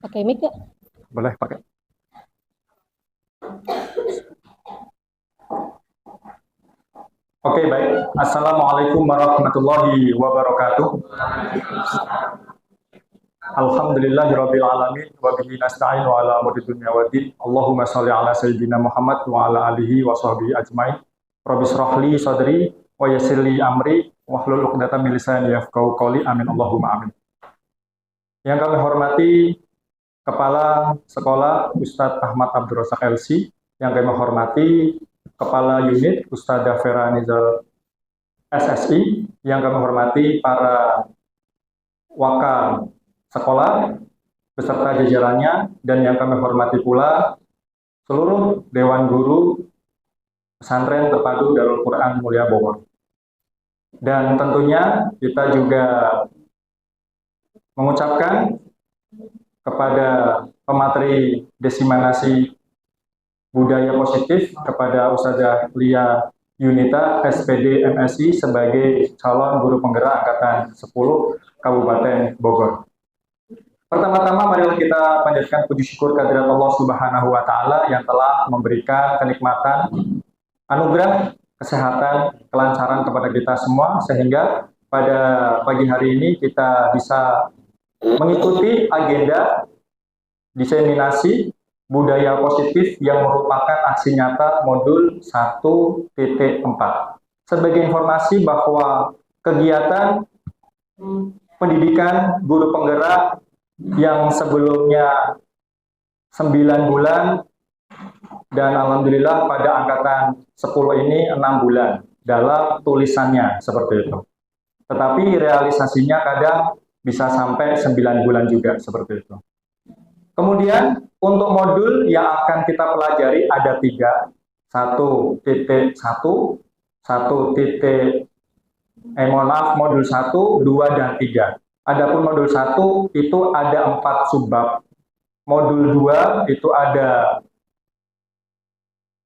Pakai mic ya? Boleh pakai. Oke, baik. Assalamualaikum warahmatullahi wabarakatuh. Alhamdulillahirabbil alamin wa bihi nasta'in wa ala umuri dunya waddin. Allahumma shalli ala sayyidina Muhammad wa ala alihi wa sahbihi ajmain. Rabbi shrah li sadri wa yassir li amri wahlul 'uqdatam min lisani yafqahu qawli. Amin Allahumma amin. Yang kami hormati Kepala Sekolah Ustadz Ahmad Abdul Razak LC, yang kami hormati Kepala Unit Ustadzah Vera Nizal SSI, yang kami hormati para wakil sekolah beserta jajarannya, dan yang kami hormati pula seluruh Dewan Guru Pesantren Terpadu Darul Quran Mulia Bogor. Dan tentunya kita juga mengucapkan kepada pemateri diseminasi budaya positif kepada Ustazah Lia Yunita SPD MSI sebagai calon guru penggerak angkatan 10 Kabupaten Bogor. Pertama-tama marilah kita panjatkan puji syukur kehadirat Allah Subhanahu wa taala yang telah memberikan kenikmatan, anugerah, kesehatan, kelancaran kepada kita semua sehingga pada pagi hari ini kita bisa mengikuti agenda diseminasi budaya positif yang merupakan aksi nyata modul 1.4. Sebagai informasi bahwa kegiatan pendidikan guru penggerak yang sebelumnya 9 bulan dan alhamdulillah pada angkatan 10 ini 6 bulan dalam tulisannya seperti itu. Tetapi realisasinya kadang bisa sampai 9 bulan juga seperti itu. Kemudian untuk modul yang akan kita pelajari ada 3. 1.1, modul 1, 2, dan 3. Adapun modul 1 itu ada 4 subbab. Modul 2 itu ada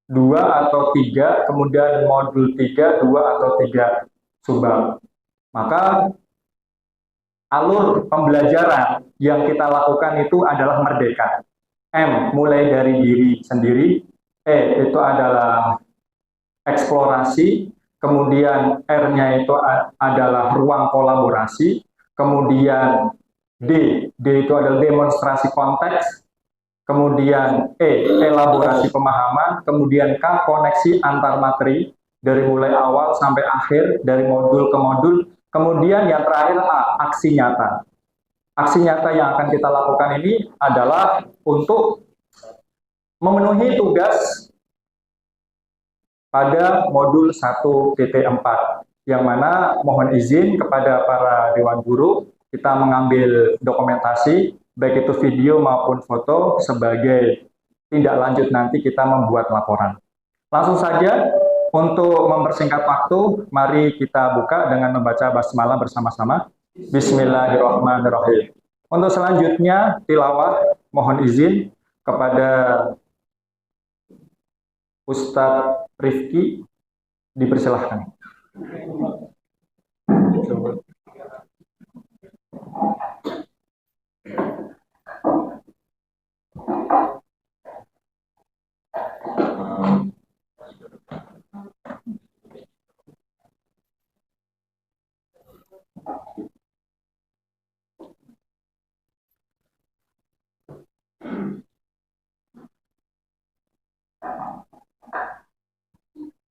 2 atau 3, kemudian modul 3, 2 atau 3 subbab. Maka alur pembelajaran yang kita lakukan itu adalah merdeka. M, mulai dari diri sendiri. E, itu adalah eksplorasi. Kemudian R-nya itu adalah ruang kolaborasi. Kemudian D itu adalah demonstrasi konteks. Kemudian E, elaborasi pemahaman. Kemudian K, koneksi antar materi dari mulai awal sampai akhir, dari modul ke modul. Kemudian yang terakhir A, aksi nyata. Aksi nyata yang akan kita lakukan ini adalah untuk memenuhi tugas pada modul 1.4, yang mana mohon izin kepada para dewan guru, kita mengambil dokumentasi, baik itu video maupun foto, sebagai tindak lanjut nanti kita membuat laporan. Langsung saja, untuk mempersingkat waktu, mari kita buka dengan membaca basmalah bersama-sama. Bismillahirrahmanirrahim. Untuk selanjutnya, tilawah, mohon izin kepada Ustadz Rifki, dipersilahkan.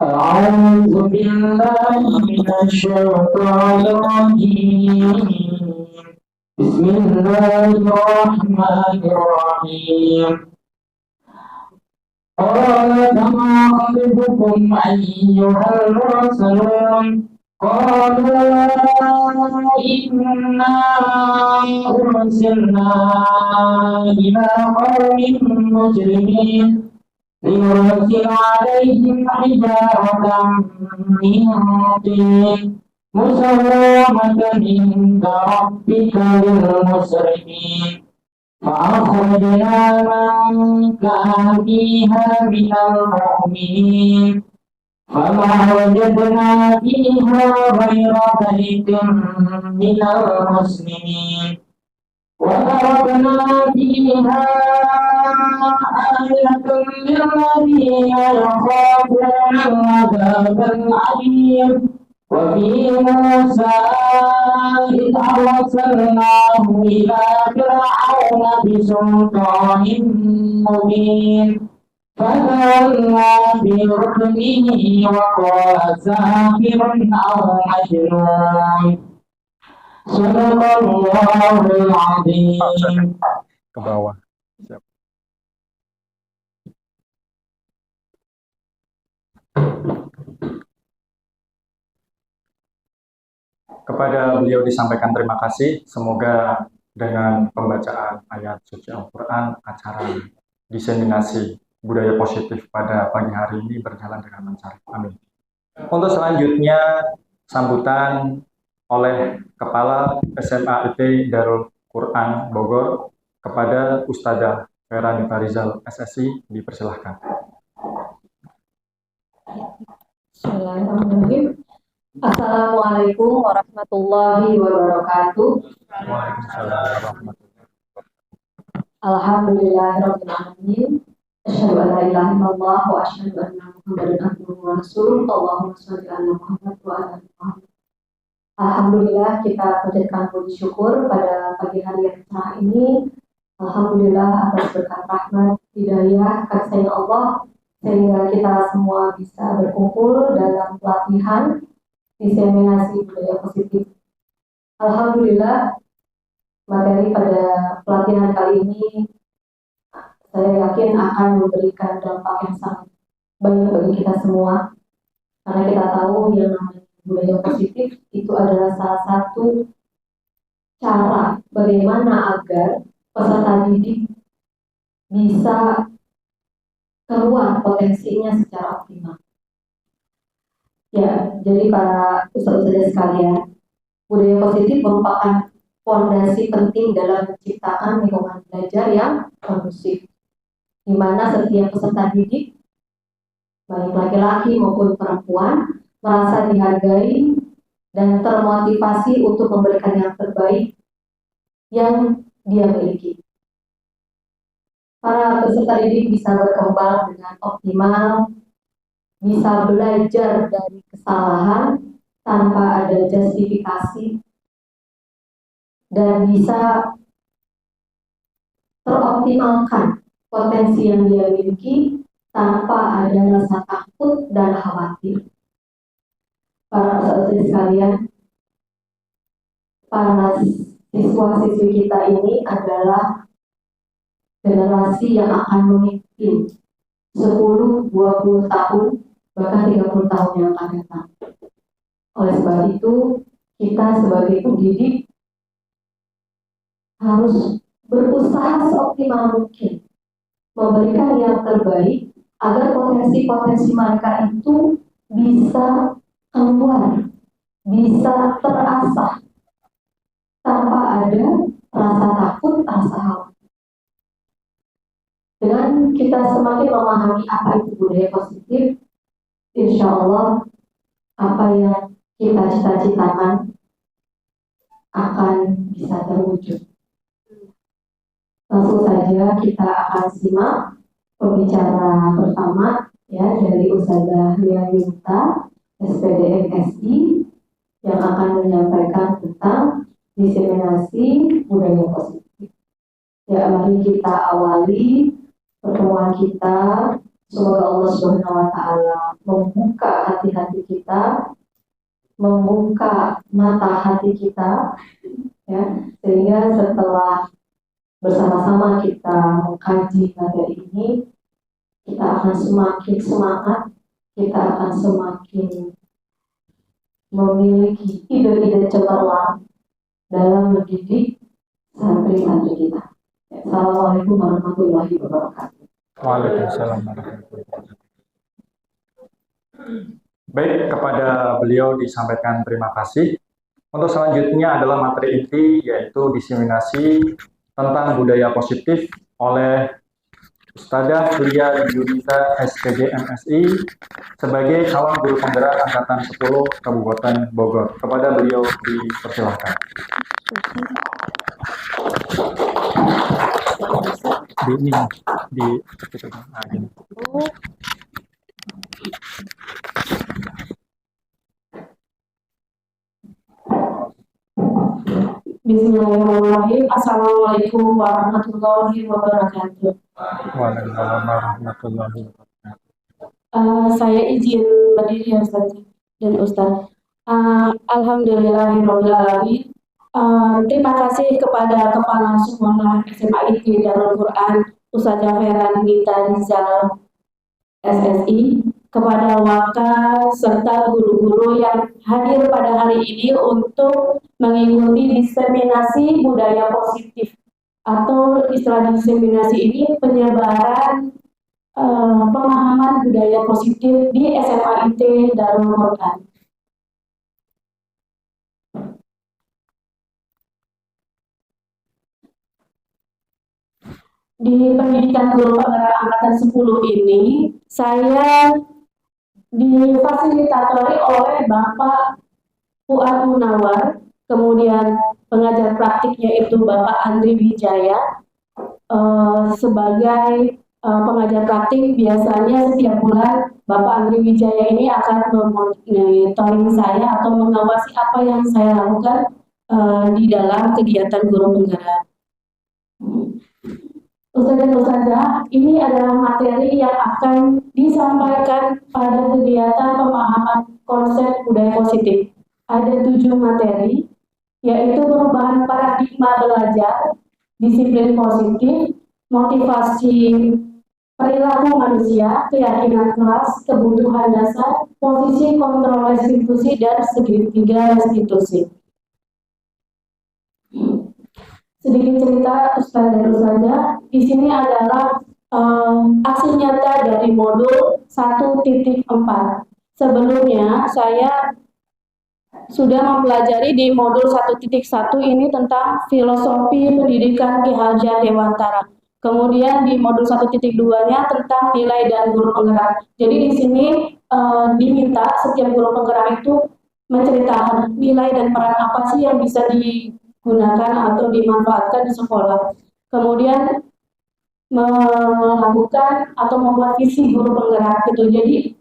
أعوذ بالله من الشيطان الرجيم بسم الله الرحمن الرحيم قال فما خطبكم أيها المرسلون قالوا إنا أرسلنا إلى قوم مجرمين لنرسل عليهم حجارة من طين مسومة عند ربك للمسرفين فأخرجنا من كان فيها من المؤمنين فما وجدنا فيها غير بيت من المسلمين وتركنا فيها آية للذين يخافون العذاب الأليم وفي موسى إذ أرسلناه إلى فرعون بسلطان مبين فتولى بركنه وقال ساحر أو مجنون صدق الله العظيم. Ke bawah. Siap. Kepada beliau disampaikan terima kasih. Semoga dengan pembacaan ayat suci Al-Quran, acara diseminasi budaya positif pada pagi hari ini berjalan dengan lancar. Amin. Untuk selanjutnya, sambutan oleh Kepala SMA IT Darul Quran Bogor kepada Ustadzah Vera Nita Rizal SSI, dipersilahkan. Bismillahirrahmanirrahim. Assalamualaikum warahmatullahi wabarakatuh. Waalaikumsalam warahmatullahi wabarakatuh. Alhamdulillahirabbil alamin. Asyhadu an la ilaha illallah wa asyhadu anna Muhammadan abduhu wa rasuluh. Allahumma shalli ala Muhammad wa ala ali Muhammad. Alhamdulillah, kita panjatkan puji syukur pada pagi hari yang cerah ini. Alhamdulillah atas berkat rahmat, hidayah, kasih sayang Allah sehingga kita semua bisa berkumpul dalam pelatihan diseminasi budaya positif. Alhamdulillah, materi pada pelatihan kali ini saya yakin akan memberikan dampak yang sangat baik bagi kita semua, karena kita tahu yang namanya budaya positif itu adalah salah satu cara bagaimana agar peserta didik bisa keluar potensinya secara optimal. Ya, jadi para ustadz-ustadzah sekalian, budaya positif merupakan fondasi penting dalam menciptakan lingkungan belajar yang kondusif, di mana setiap peserta didik, baik laki-laki maupun perempuan, merasa dihargai dan termotivasi untuk memberikan yang terbaik yang dia miliki. Para peserta didik bisa berkembang dengan optimal, bisa belajar dari kesalahan tanpa ada justifikasi, dan bisa teroptimalkan potensi yang dia miliki tanpa ada rasa takut dan khawatir. Para peserta sekalian, para siswa-siswi kita ini adalah generasi yang akan memimpin 10, 20 tahun, bahkan 30 tahun yang akan datang. Oleh sebab itu, kita sebagai pendidik harus berusaha seoptimal mungkin memberikan yang terbaik agar potensi-potensi mereka itu bisa keluar, bisa terasah tanpa ada rasa takut, rasa khawatir. Dengan kita semakin memahami apa itu budaya positif, insya Allah apa yang kita cita-citakan akan bisa terwujud. Langsung saja kita akan simak pembicara pertama ya dari Ustadzah Vera Nita SPD MSI yang akan menyampaikan tentang diseminasi budaya positif. Ya, mari kita awali pertemuan kita. Semoga Allah Subhanahu wa Ta'ala membuka hati-hati kita, membuka mata hati kita, ya, sehingga setelah bersama-sama kita mengkaji materi ini, kita akan semakin semangat, kita akan semakin memiliki ide-ide cemerlang dalam mendidik santri-santri kita. Assalamualaikum warahmatullahi wabarakatuh. Waalaikumsalam warahmatullahi wabarakatuh. Baik, kepada beliau disampaikan terima kasih. Untuk selanjutnya adalah materi inti, yaitu diseminasi tentang budaya positif oleh Ustadzah Vera Nita SPD MSI sebagai calon guru penggerak angkatan 10 Kabupaten Bogor. Kepada beliau dipersilahkan. di ini di gitu. Nah, gini. Bismillahirrahmanirrahim. Assalamualaikum warahmatullahi wabarakatuh. Waalaikumsalam warahmatullahi wabarakatuh. Saya izin berdiri ya Ustaz dan Ustaz. Alhamdulillahirrahmanirrahim. Terima kasih kepada Kepala Sekolah SMA ITB Darul Quran Ustazah Feran Nita Rizal SSI, kepada wakil serta guru-guru yang hadir pada hari ini untuk mengikuti diseminasi budaya positif, atau istilah diseminasi ini penyebaran pemahaman budaya positif di SMA ITB Darul Quran. Di pendidikan guru penggerak angkatan 10 ini, saya difasilitatori oleh Bapak Fuad Munawar, kemudian pengajar praktiknya itu Bapak Andri Wijaya. Sebagai pengajar praktik, biasanya setiap bulan Bapak Andri Wijaya ini akan memonitoring saya atau mengawasi apa yang saya lakukan di dalam kegiatan guru penggerak. Ustaz dan Ustazah, ini adalah materi yang akan disampaikan pada kegiatan pemahaman konsep budaya positif. Ada 7 materi, yaitu perubahan paradigma belajar, disiplin positif, motivasi perilaku manusia, keyakinan kelas, kebutuhan dasar, posisi kontrol restitusi, dan segitiga restitusi. Sedikit cerita Ustaz dan Ustazah, di sini adalah aksi nyata dari modul 1.4. Sebelumnya saya sudah mempelajari di modul 1.1 ini tentang filosofi pendidikan Ki Hajar Dewantara. Kemudian di modul 1.2-nya tentang nilai dan guru penggerak. Jadi di sini diminta setiap guru penggerak itu menceritakan nilai dan peran apa sih yang bisa digunakan atau dimanfaatkan di sekolah. Kemudian melakukan atau membuat visi guru penggerak gitu. Jadi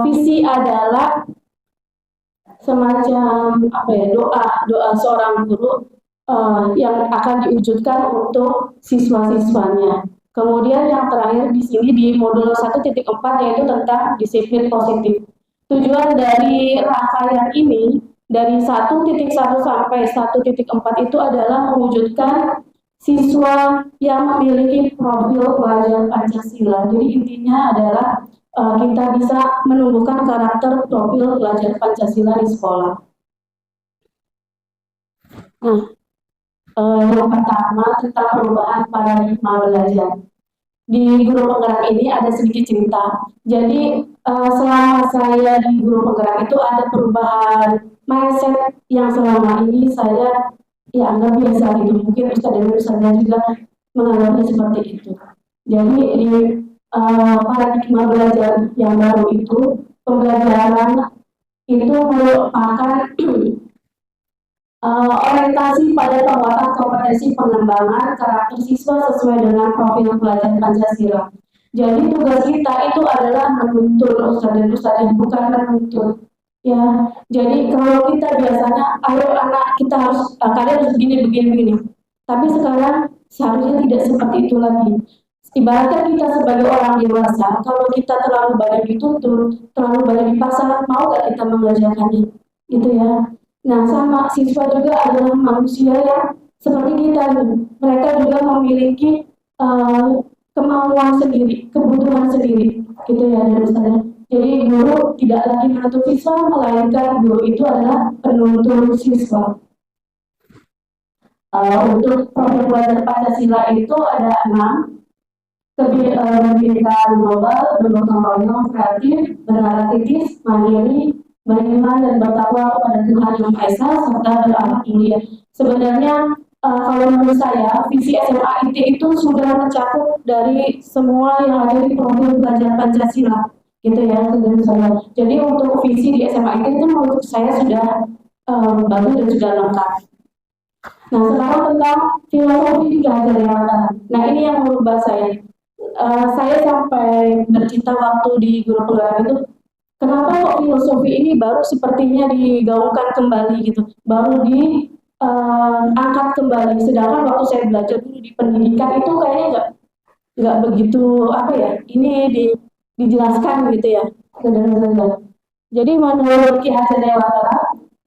visi adalah semacam doa seorang guru yang akan diwujudkan untuk siswa-siswanya. Kemudian yang terakhir di sini di modul 1.4 yaitu tentang disiplin positif. Tujuan dari rangkaian ini dari 1.1 sampai 1.4 itu adalah mewujudkan siswa yang memiliki profil pelajar Pancasila. Jadi intinya adalah kita bisa menumbuhkan karakter profil pelajar Pancasila di sekolah. Nah, yang pertama tentang perubahan paradigma belajar. Di guru penggerak ini ada sedikit cerita. Jadi selama saya di guru penggerak itu ada perubahan mindset yang selama ini saya anggap biasa gitu. Mungkin Ustaz dan Ustazah juga menganggapnya seperti itu. Jadi di paradigma belajar yang baru itu, pembelajaran itu merupakan orientasi pada penguatan kompetensi pengembangan karakter siswa sesuai dengan profil pelajar Pancasila. Jadi tugas kita itu adalah menuntun Ustaz dan Ustazah, bukan menuntut. Ya, jadi kalau kita biasanya, ayo anak kita harus kalian harus begini. Tapi sekarang seharusnya tidak seperti itu lagi. Ibaratnya kita sebagai orang dewasa, kalau kita terlalu banyak dituntut, terlalu banyak dipaksa, mau gak kita mengerjakannya? Gitu ya. Nah, sama siswa juga adalah manusia yang seperti kita. Mereka juga memiliki kemauan sendiri, kebutuhan sendiri, gitu ya, dan Ustazah. Jadi guru tidak lagi menuntut siswa, melainkan guru itu adalah penuntun siswa. Untuk profil pelajar Pancasila itu ada 6. Pendidikan global, bergotong royong, kreatif, bernarasitis, mandiri, beriman dan bertakwa kepada Tuhan Yang Maha Esa, serta berakhlak mulia. Sebenarnya kalau menurut saya, visi SMA IT itu sudah mencakup dari semua yang ada di profil pelajar Pancasila, gitu ya, saya. Jadi untuk visi di SMA IT itu menurut saya sudah bagus dan sudah lengkap. Nah, sekarang tentang filosofi Ki Hajar Dewantara. Nah, ini yang merubah saya. Saya sampai bercinta waktu di Guru Penggerak itu, kenapa kok filosofi ini baru sepertinya digaungkan kembali gitu, baru diangkat kembali. Sedangkan waktu saya belajar dulu di pendidikan itu kayaknya nggak begitu apa ya, ini dijelaskan gitu ya. Jadi menurut Ki Hajar Dewantara,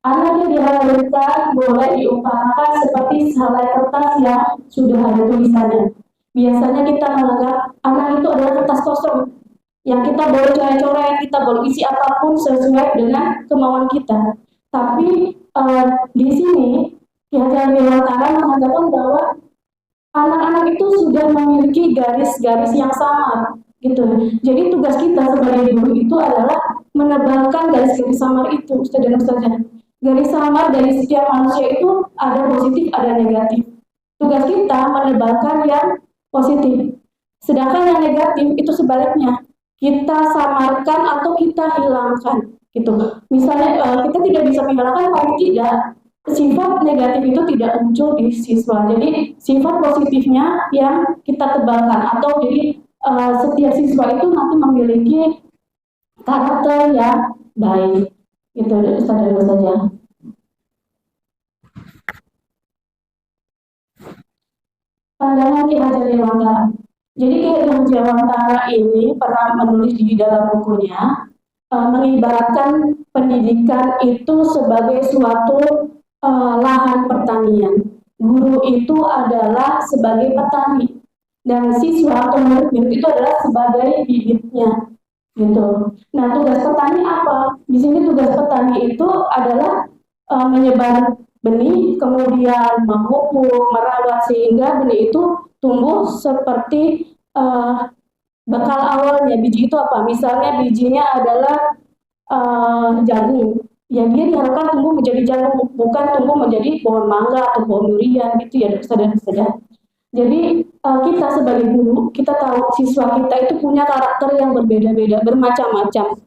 anak yang dihadirkan boleh diumpamakan seperti sehelai kertas yang sudah ada tulisannya. Biasanya kita menganggap anak itu adalah kertas kosong yang kita boleh coret-coret, kita boleh isi apapun sesuai dengan kemauan kita. Tapi di sini Ki Hajar Dewantara mengatakan bahwa anak-anak itu sudah memiliki garis-garis yang sama, gitu. Jadi tugas kita sebagai guru itu adalah menebalkan garis-garis samar itu, Ustaz dan Ustazah. Garis samar dari setiap manusia itu ada positif, ada negatif. Tugas kita menebalkan yang positif. Sedangkan yang negatif itu sebaliknya, kita samarkan atau kita hilangkan, gitu. Misalnya kita tidak bisa menghilangkan, paling tidak sifat negatif itu tidak muncul di siswa. Jadi sifat positifnya yang kita tebalkan, atau jadi setiap siswa itu nanti memiliki karakter yang baik. Itu Ustaz dan Ustazah. Pandangan Ki Hajar Dewantara. Jadi Ki Hajar Dewantara ini pernah menulis di dalam bukunya mengibaratkan pendidikan itu sebagai suatu lahan pertanian. Guru itu adalah sebagai petani dan siswa atau murid itu adalah sebagai bibitnya, gitu. Nah, tugas petani apa? Di sini tugas petani itu adalah menyebar benih, kemudian memupuk, merawat sehingga benih itu tumbuh seperti bekal awalnya. Biji itu apa? Misalnya bijinya adalah jagung. Ya dia diharapkan tumbuh menjadi jagung, bukan tumbuh menjadi pohon mangga atau pohon durian gitu ya, Ustaz dan Ustazah. Jadi kita sebagai guru, kita tahu siswa kita itu punya karakter yang berbeda-beda, bermacam-macam.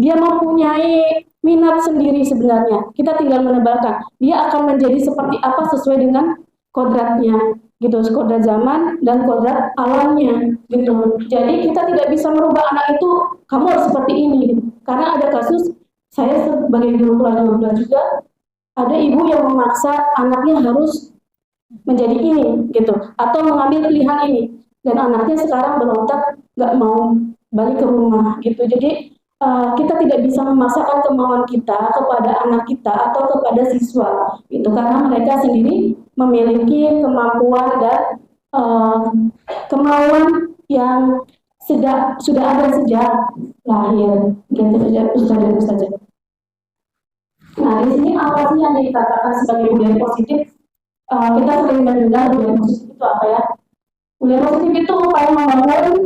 Dia mempunyai minat sendiri sebenarnya. Kita tinggal menebalkan. Dia akan menjadi seperti apa sesuai dengan kodratnya, gitu, kodrat zaman dan kodrat alamnya, gitu. Jadi kita tidak bisa merubah anak itu, kamu harus seperti ini, gitu. Karena ada kasus, saya sebagai guru kelas 12 juga, ada ibu yang memaksa anaknya harus menjadi ini, gitu, atau mengambil pilihan ini, dan anaknya sekarang berontak, nggak mau balik ke rumah, gitu. Jadi kita tidak bisa memaksakan kemauan kita kepada anak kita atau kepada siswa, itu karena mereka sendiri memiliki kemampuan dan kemauan yang sudah ada sejak lahir, gitu saja. Nah, di sini apa sih yang dikatakan sebagai budaya positif? Kita sering mendengar budaya positif itu apa ya? Budaya positif itu upaya membangun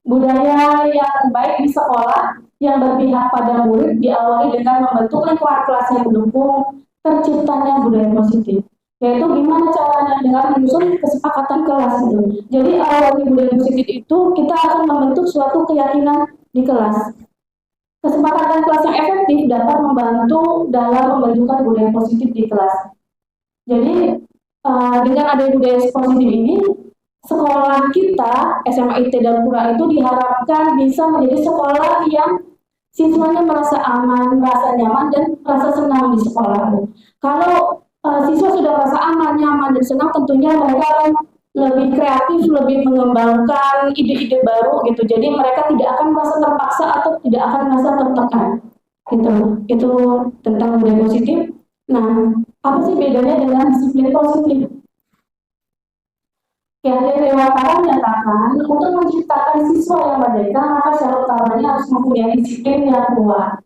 budaya yang baik di sekolah yang berpihak pada murid, diawali dengan membentuk lingkungan kelas yang mendukung terciptanya budaya positif. Yaitu gimana caranya? Dengan menyusun kesepakatan kelas itu. Jadi awal budaya positif itu kita akan membentuk suatu keyakinan di kelas. Kesepakatan kelas yang efektif dapat membantu dalam membentukkan budaya positif di kelas. Jadi dengan adanya budaya positif ini, sekolah kita, SMA IT dan Pura itu diharapkan bisa menjadi sekolah yang siswanya merasa aman, merasa nyaman, dan merasa senang di sekolah. Kalau siswa sudah merasa aman, nyaman, dan senang, tentunya mereka akan lebih kreatif, lebih mengembangkan ide-ide baru, gitu. Jadi mereka tidak akan merasa terpaksa atau tidak akan merasa tertekan. Gitu. Itu tentang budaya positif. Nah, apa sih bedanya dengan disiplin positif? Ki Hajar Dewantara menyatakan, untuk menciptakan siswa yang merdeka, maka syarat utamanya harus mempunyai disiplin yang kuat.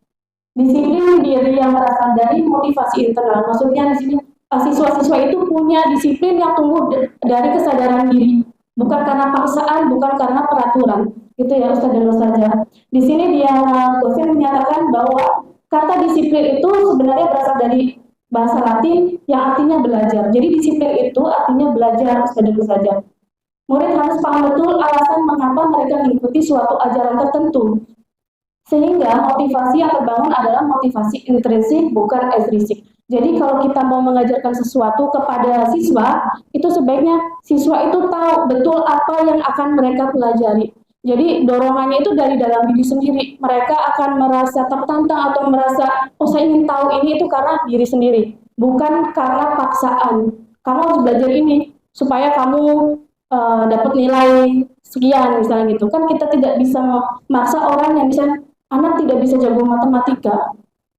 Disiplin diri yang berasal dari motivasi internal. Maksudnya di sini siswa-siswa itu punya disiplin yang tumbuh dari kesadaran diri, bukan karena paksaan, bukan karena peraturan. Itu ya Ustaz dan Ustazah. Di sini dia dosen menyatakan bahwa kata disiplin itu sebenarnya berasal dari bahasa Latin yang artinya belajar. Jadi disiplin itu artinya belajar, Ustaz dan Ustazah. Murid harus paham betul alasan mengapa mereka mengikuti suatu ajaran tertentu. Sehingga motivasi yang terbangun adalah motivasi intrinsik, bukan ekstrinsik. Jadi kalau kita mau mengajarkan sesuatu kepada siswa, itu sebaiknya siswa itu tahu betul apa yang akan mereka pelajari. Jadi dorongannya itu dari dalam diri sendiri. Mereka akan merasa tertantang atau merasa, oh saya ingin tahu ini itu karena diri sendiri, bukan karena paksaan. Kamu harus belajar ini supaya kamu dapat nilai sekian misalnya gitu. Kan kita tidak bisa memaksa orang yang misalnya anak tidak bisa jago matematika,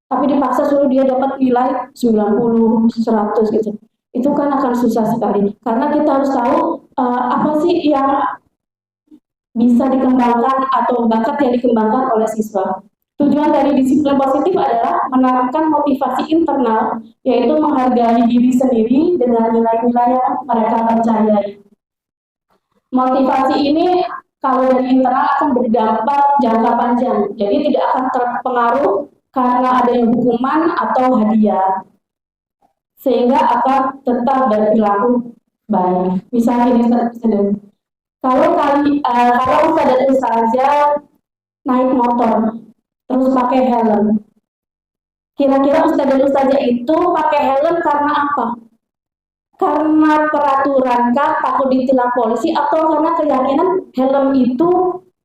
tapi dipaksa suruh dia dapat nilai 90, 100 gitu. Itu kan akan susah sekali. Karena kita harus tahu apa sih yang bisa dikembangkan atau bakat yang dikembangkan oleh siswa. Tujuan dari disiplin positif adalah menanamkan motivasi internal, yaitu menghargai diri sendiri dengan nilai-nilai yang mereka percayai. Motivasi ini kalau dari internal akan berdampak jangka panjang, jadi tidak akan terpengaruh karena adanya hukuman atau hadiah, sehingga akan tetap berperilaku baik. Misalnya ini kalau Ustaz dan Ustazah naik motor terus pakai helm, kira-kira Ustaz dan Ustazah itu pakai helm karena apa? Karena peraturan kah, takut ditilang polisi, atau karena keyakinan helm itu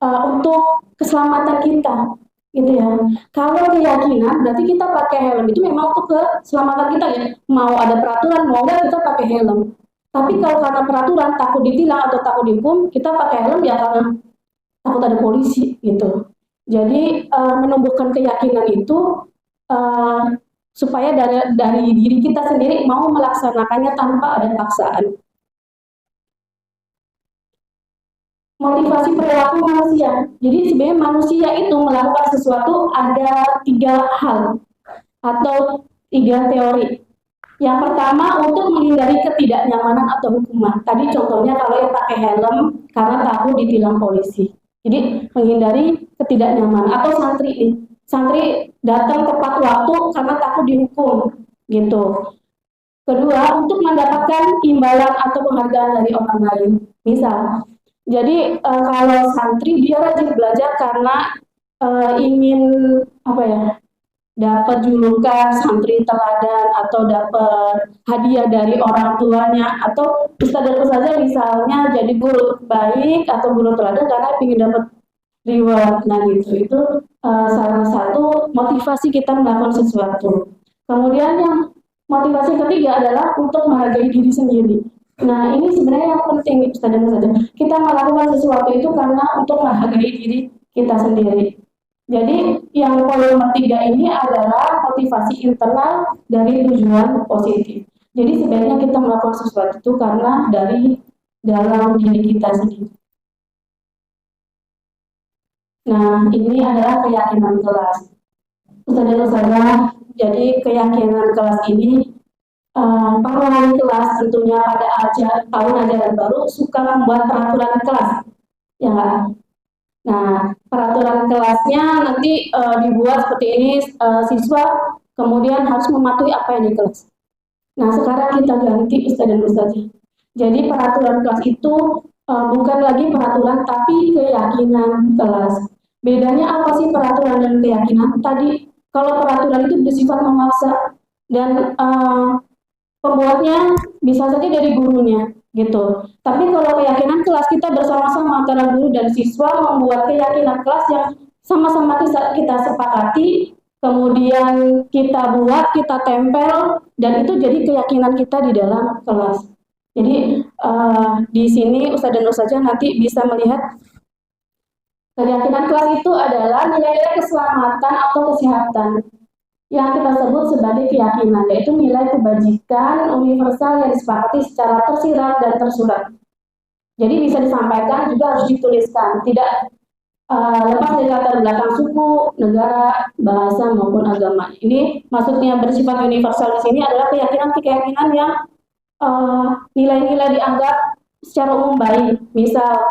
untuk keselamatan kita, gitu ya. Kalau keyakinan berarti kita pakai helm itu memang untuk keselamatan kita ya. Mau ada peraturan mau enggak kita pakai helm. Tapi kalau karena peraturan takut ditilang atau takut dihukum, kita pakai helm ya karena takut ada polisi gitu. Jadi menumbuhkan keyakinan itu supaya dari diri kita sendiri mau melaksanakannya tanpa ada paksaan. Motivasi perilaku manusia. Jadi sebenarnya manusia itu melakukan sesuatu ada 3 hal atau 3 teori. Yang pertama untuk menghindari ketidaknyamanan atau hukuman. Tadi contohnya kalau yang pakai helm karena takut ditilang polisi. Jadi menghindari ketidaknyamanan. Atau santri datang tepat waktu karena takut dihukum gitu. Kedua, untuk mendapatkan imbalan atau penghargaan dari orang lain. Misal, jadi kalau santri dia rajin belajar karena ingin dapat julukan santri teladan atau dapat hadiah dari orang tuanya, atau ustaz dan ustazah misalnya jadi guru baik atau guru teladan karena ingin dapat reward. Nah itu salah satu motivasi kita melakukan sesuatu. Kemudian yang motivasi ketiga adalah untuk menghargai diri sendiri. Nah ini sebenarnya yang penting Ustaz dan Ustazah. Kita melakukan sesuatu itu karena untuk menghargai diri kita sendiri. Jadi yang poin nomor 3 ini adalah motivasi internal dari tujuan positif. Jadi sebenarnya kita melakukan sesuatu itu karena dari dalam diri kita sendiri. Nah, ini adalah keyakinan kelas. Ustaz dan Ustazah, jadi keyakinan kelas ini, para wali kelas tentunya pada tahun ajaran baru suka membuat peraturan kelas, ya nggak? Nah, peraturan kelasnya nanti dibuat seperti ini, siswa kemudian harus mematuhi apa yang di kelas. Nah, sekarang kita ganti Ustaz dan Ustazah. Jadi peraturan kelas itu bukan lagi peraturan tapi keyakinan kelas. Bedanya apa sih peraturan dan keyakinan? Tadi kalau peraturan itu bersifat memaksa dan pembuatnya bisa saja dari gurunya gitu. Tapi kalau keyakinan kelas kita bersama-sama antara guru dan siswa membuat keyakinan kelas yang sama-sama kita sepakati, kemudian kita buat, kita tempel, dan itu jadi keyakinan kita di dalam kelas. Jadi di sini Ustaz dan Ustazah nanti bisa melihat keyakinan kelas itu adalah nilai-nilai keselamatan atau kesehatan yang kita sebut sebagai keyakinan, yaitu nilai kebajikan universal yang disepakati secara tersirat dan tersurat. Jadi bisa disampaikan juga harus dituliskan, tidak lepas dari latar belakang suku, negara, bahasa maupun agama. Ini maksudnya bersifat universal di sini adalah keyakinan yang nilai-nilai dianggap secara umum baik, misal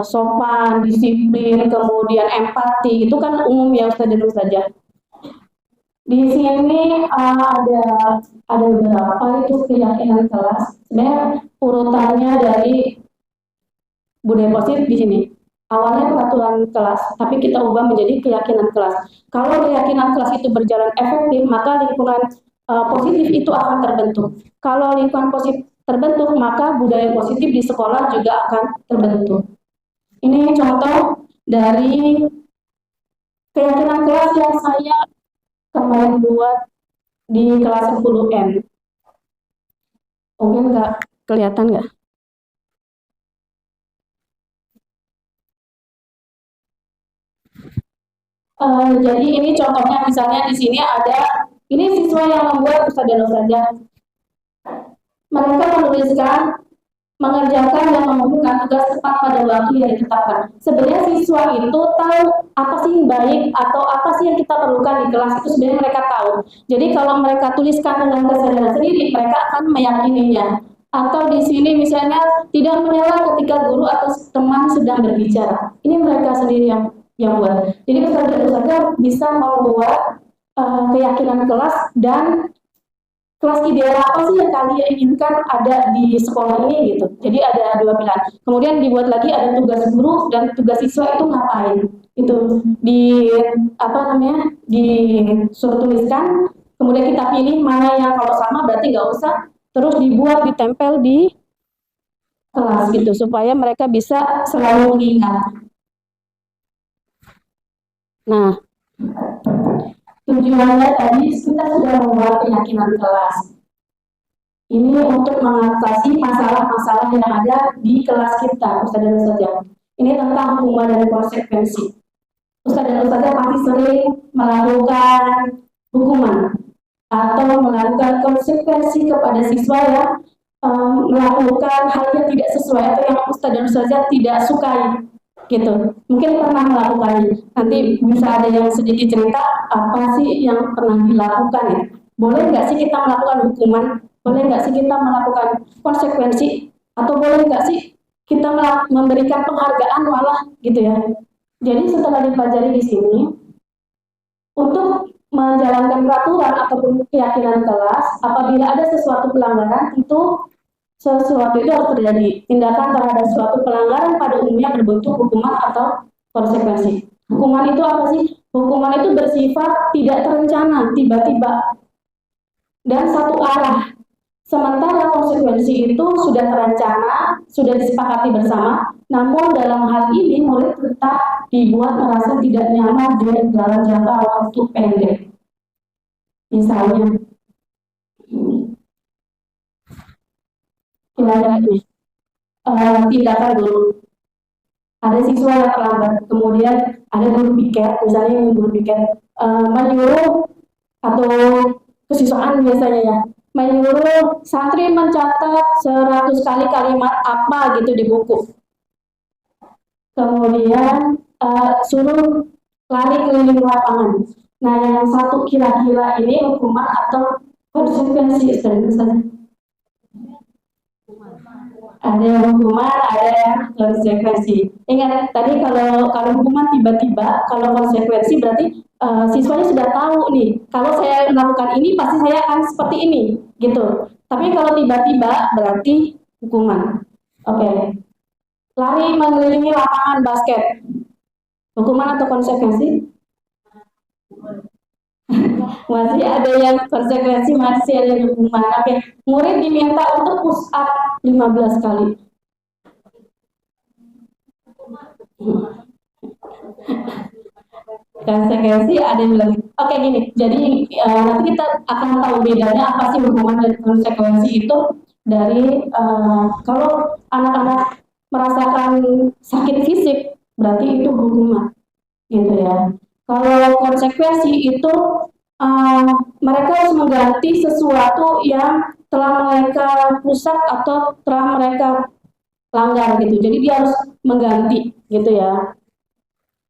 sopan, disiplin, kemudian empati, itu kan umum ya Ustaz dan Ustazah. Di sini ada beberapa itu keyakinan kelas. Sebenarnya urutannya dari budaya positif di sini. Awalnya peraturan kelas, tapi kita ubah menjadi keyakinan kelas. Kalau keyakinan kelas itu berjalan efektif, maka lingkungan positif itu akan terbentuk. Kalau lingkungan positif terbentuk, maka budaya positif di sekolah juga akan terbentuk. Ini contoh dari keyakinan kelas yang saya kemarin buat di kelas 10N. Mungkin nggak kelihatan nggak? Jadi ini contohnya, misalnya di sini ada, ini siswa yang membuat Ustaz dan Ustazah. Mereka menuliskan, mengerjakan dan mengumpulkan tugas tepat pada waktu yang ditetapkan. Sebenarnya siswa itu tahu apa sih yang baik atau apa sih yang kita perlukan di kelas, itu sebenarnya mereka tahu. Jadi kalau mereka tuliskan dengan kesadaran sendiri, mereka akan meyakininya. Atau di sini misalnya tidak menyela ketika guru atau teman sedang berbicara. Ini mereka sendiri yang buat. Jadi Ustaz dan Ustazah bisa membuat keyakinan kelas dan kelas ideal apa sih yang kalian inginkan ada di sekolah ini gitu. Jadi ada dua pilihan. Kemudian dibuat lagi ada tugas guru dan tugas siswa itu ngapain. Itu di disuruh tuliskan. Kemudian kita pilih mana yang kalau sama berarti nggak usah. Terus dibuat ditempel di kelas gitu supaya mereka bisa selalu mengingat. Nah, tujuannya tadi kita sudah membuat keyakinan kelas. Ini untuk mengatasi masalah-masalah yang ada di kelas kita, Ustaz dan Ustazah. Ini tentang hukuman dan konsekuensi. Ustaz dan Ustazah pasti sering melakukan hukuman atau melakukan konsekuensi kepada siswa yang melakukan hal yang tidak sesuai atau yang Ustaz dan Ustazah tidak sukai. Gitu, mungkin pernah melakukannya. Nanti bisa ada yang sedikit cerita apa sih yang pernah dilakukan ya. Boleh nggak sih kita melakukan hukuman? Boleh nggak sih kita melakukan konsekuensi? Atau boleh nggak sih kita memberikan penghargaan malah gitu ya. Jadi setelah dipelajari di sini, untuk menjalankan peraturan ataupun keyakinan kelas, apabila ada sesuatu pelanggaran, itu sesuatu itu harus terjadi. Tindakan terhadap suatu pelanggaran pada umumnya berbentuk hukuman atau konsekuensi. Hukuman itu apa sih? Hukuman itu bersifat tidak terencana, tiba-tiba, dan satu arah. Sementara konsekuensi itu sudah terencana, sudah disepakati bersama, namun dalam hal ini murid tetap dibuat merasa tidak nyaman dalam jangka waktu pendek. Misalnya, tindakan guru. Ada siswa yang terlambat, kemudian ada guru piket, misalnya yang guru piket menyuruh atau kesiswaan biasanya ya, menyuruh santri mencatat 100 kali kalimat apa gitu di buku. Kemudian suruh lari keliling lapangan. Nah, yang satu kira-kira ini hukuman atau konsekuensi, ada yang hukuman, ada yang konsekuensi. Ingat tadi kalau hukuman tiba-tiba, kalau konsekuensi berarti siswanya sudah tahu nih, kalau saya melakukan ini pasti saya akan seperti ini, gitu. Tapi kalau tiba-tiba berarti hukuman. Oke. Lari mengelilingi lapangan basket, hukuman atau konsekuensi? Masih ada yang konsekuensi, masih ada yang hukuman. Oke, murid diminta untuk push up 15 kali. Konsekuensi ada yang bilang, oke gini, jadi nanti kita akan tahu bedanya apa sih hukuman dan konsekuensi itu dari kalau anak-anak merasakan sakit fisik, berarti itu hukuman, gitu ya. Kalau konsekuensi itu mereka harus mengganti sesuatu yang telah mereka rusak atau telah mereka langgar gitu. Jadi dia harus mengganti gitu ya.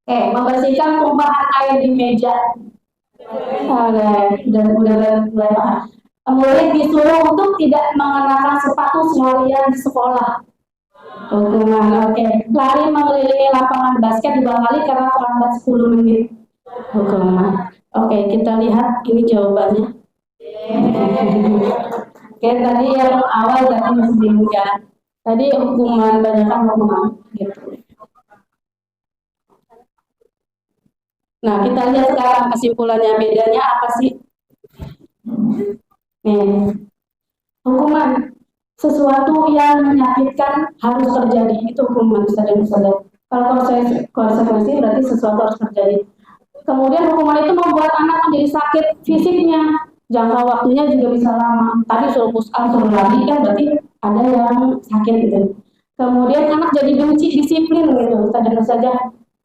Membersihkan tumpahan air di meja. Udah mulai paham. Murid disuruh untuk tidak mengenakan sepatu semalaman di sekolah. Hukuman, oke. Lari mengelilingi lapangan basket 2 kali karena terlambat 10 menit. Hukuman. Oke, kita lihat ini jawabannya. Oke, tadi yang awal tadi masih bingung ya. Tadi hukuman, banyakkan hukuman gitu. Nah, kita lihat sekarang kesimpulannya, bedanya apa sih? Nih, hukuman sesuatu yang menyakitkan harus terjadi, itu hukuman Ustaz dan Ustazah. Kalau konsekuensi berarti sesuatu harus terjadi. Kemudian hukuman itu membuat anak menjadi sakit fisiknya, jangka waktunya juga bisa lama. Tadi suruh push up, suruh lari kan berarti ada yang sakit gitu. Kemudian anak jadi benci disiplin gitu, Ustaz dan Ustazah,